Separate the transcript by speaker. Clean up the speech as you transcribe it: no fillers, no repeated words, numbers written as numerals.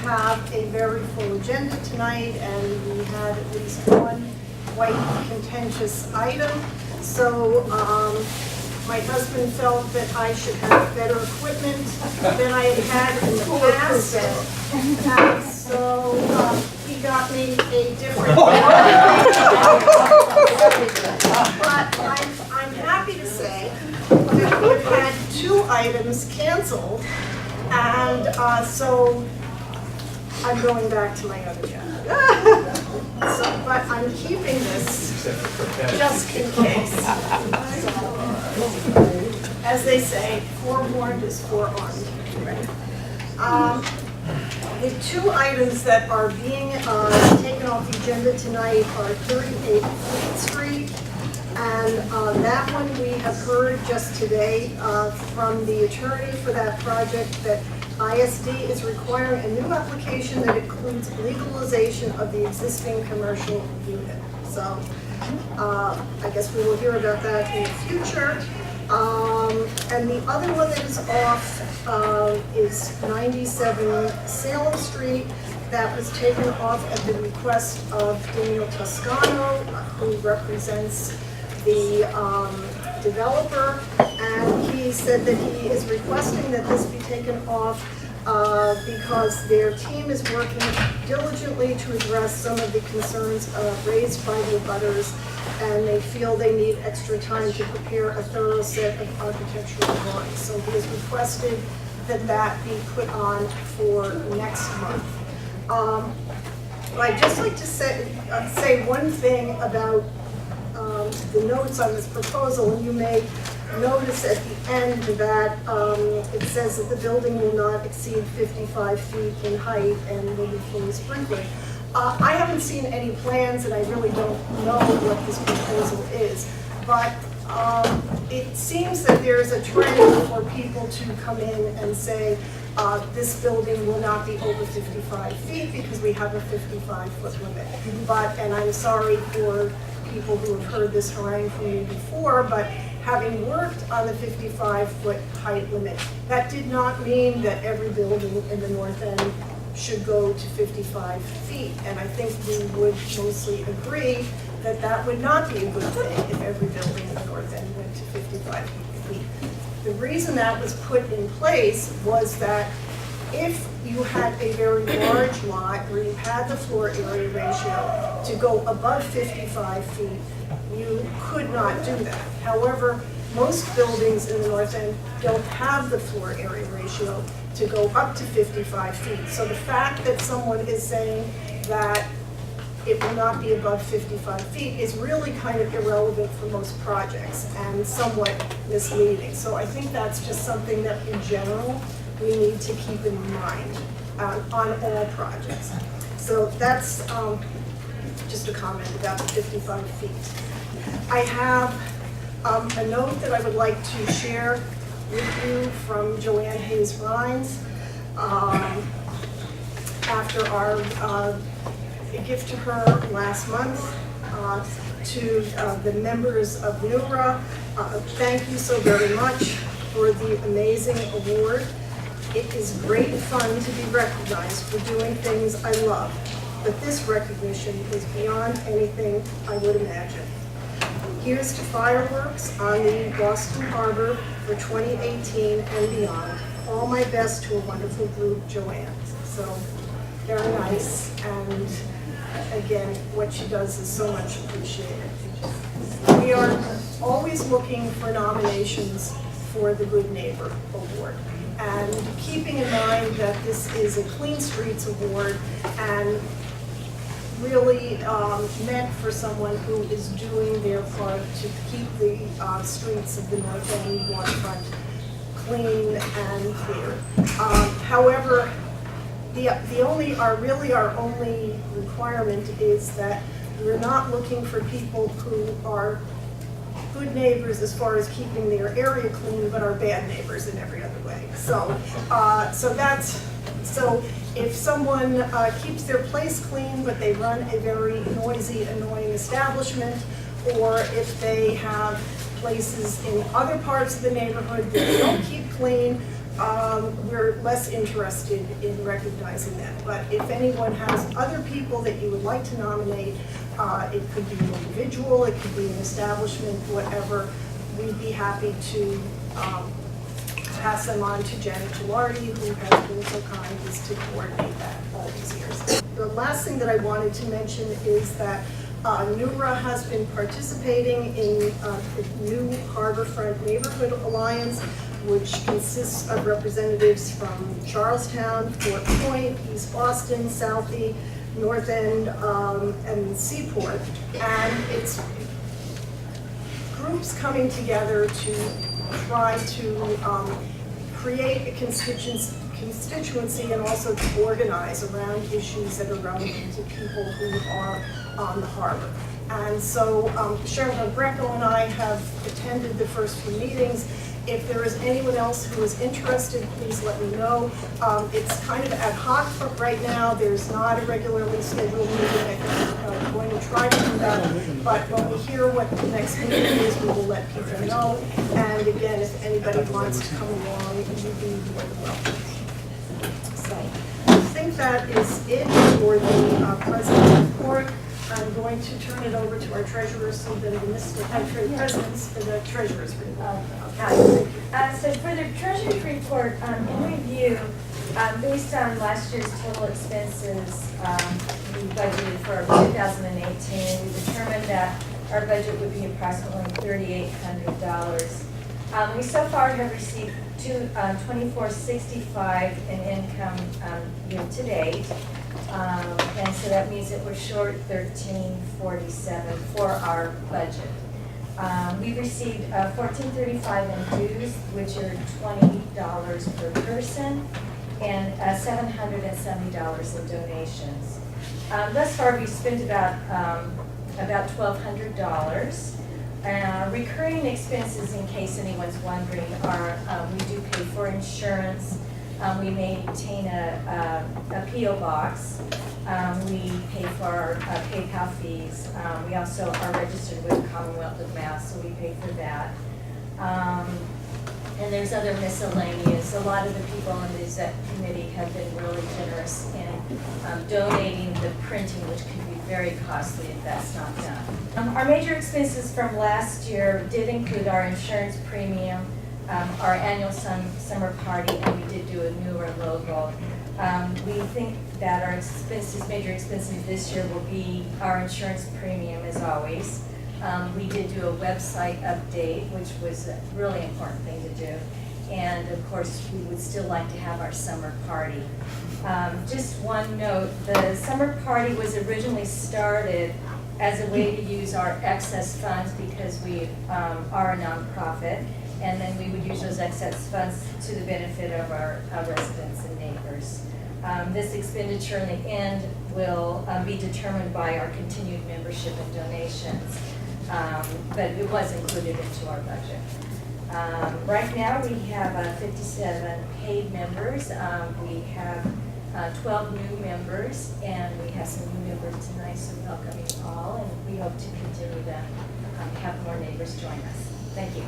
Speaker 1: have a very full agenda tonight, and we had at least one quite contentious item. So my husband felt that I should have better equipment than I had in the past. And so he got me a different But I'm happy to say that we've had 2 items canceled, and so I'm going back to my other job. But I'm keeping this just in case. As they say, forewarned is forearmed. The 2 items that are being taken off the agenda tonight are 38 Fleet Street, and that one we have heard just today from the attorney for that project that ISD is requiring a new application that includes legalization of the existing commercial unit. So I guess we will hear about that in the future. And the other one that is off is 97 Salem Street. That was taken off at the request of Daniel Toscano, who represents the developer, and he said that he is requesting that this be taken off because their team is working diligently to address some of the concerns raised by the abutters, and they feel they need extra time to prepare a thorough set of architectural drawings. So he has requested that that be put on for next month. I'd just like to say one thing about the notes on this proposal, and you may notice at the end that it says that the building will not exceed 55 feet in height and will be fully sprinkled. I haven't seen any plans, and I really don't know what this proposal is, but it seems that there's a trend for people to come in and say this building will not be over 55 feet because we have a 55-foot limit. And I'm sorry for people who have heard this harangue from me before, but having worked on the 55-foot height limit, that did not mean that every building in the North End should go to 55 feet. And I think we would mostly agree that that would not be a good thing if every building in the North End went to 55 feet. The reason that was put in place was that if you had a very large lot where you had the floor area ratio to go above 55 feet, you could not do that. However, most buildings in the North End don't have the floor area ratio to go up to 55 feet. So the fact that someone is saying that it will not be above 55 feet is really kind of irrelevant for most projects and somewhat misleading. So I think that's just something that in general we need to keep in mind on all projects. So that's just a comment about the 55 feet. I have a note that I would like to share with you from Joanne Hayes-Rhines after our gift to her last month to the members of NEWRA. Thank you so very much for the amazing award. It is great fun to be recognized for doing things I love, but this recognition is beyond anything I would imagine. Here's to fireworks on the Boston Harbor for 2018 and beyond. All my best to a wonderful group, Joanne. So very nice, and again, what she does is so much appreciated. We are always looking for nominations for the Good Neighbor Award, and keeping in mind that this is a Clean Streets Award and really meant for someone who is doing their part to keep the streets of the North End waterfront clean and clear. However, our only requirement is that we're not looking for people who are good neighbors as far as keeping their area clean, but are bad neighbors in every other way. So if someone keeps their place clean, but they run a very noisy, annoying establishment, or if they have places in other parts of the neighborhood that they don't keep clean, we're less interested in recognizing that. But if anyone has other people that you would like to nominate, it could be an individual, it could be an establishment, whatever, we'd be happy to pass them on to Janet Gilardi, who has been so kind as to coordinate that all these years. The last thing that I wanted to mention is that NEWRA has been participating in the new Harborfront Neighborhood Alliance, which consists of representatives from Charlestown, Fort Point, East Boston, Southie, North End, and Seaport. And it's groups coming together to try to create a constituency and also to organize around issues that are relevant to people who are on the harbor. And so Cheryl Greco and I have attended the first few meetings. If there is anyone else who is interested, please let me know. It's kind of ad hoc for right now. There's not a regularly scheduled meeting. I think we're going to try to do that. But when we hear what the next meeting is, we will let people know. And again, if anybody wants to come along, you'd be more than welcome. So I think that is it for the President's report. I'm going to turn it over to our treasurer so that presidents for the treasurer's report.
Speaker 2: So for the treasurer's report, in review, based on last year's total expenses we budgeted for 2018, we determined that our budget would be approximately $3,800. We so far have received $24.65 in income year to date. And so that means that we're short $13.47 for our budget. We've received $14.35 in dues, which are $20 per person, and $770 in donations. Thus far, we've spent about $1,200. Recurring expenses, in case anyone's wondering, are we do pay for insurance. We maintain a P.O. box. We pay for our PayPal fees. We also are registered with the Commonwealth of Mass, so we pay for that. And there's other miscellaneous. A lot of the people on the exec committee have been really generous in donating the printing, which can be very costly if that's not done. Our major expenses from last year did include our insurance premium, our annual summer party, and we did do a NEWRA logo. We think that our major expenses this year will be our insurance premium as always. We did do a website update, which was a really important thing to do. And of course, we would still like to have our summer party. Just one note, the summer party was originally started as a way to use our excess funds because we are a nonprofit. And then we would use those excess funds to the benefit of our residents and neighbors. This expenditure in the end will be determined by our continued membership and donations, but it was included into our budget. Right now we have 57 paid members. We have 12 new members, and we have some new members tonight, so welcome you all, and we hope to continue to have more neighbors join us. Thank you.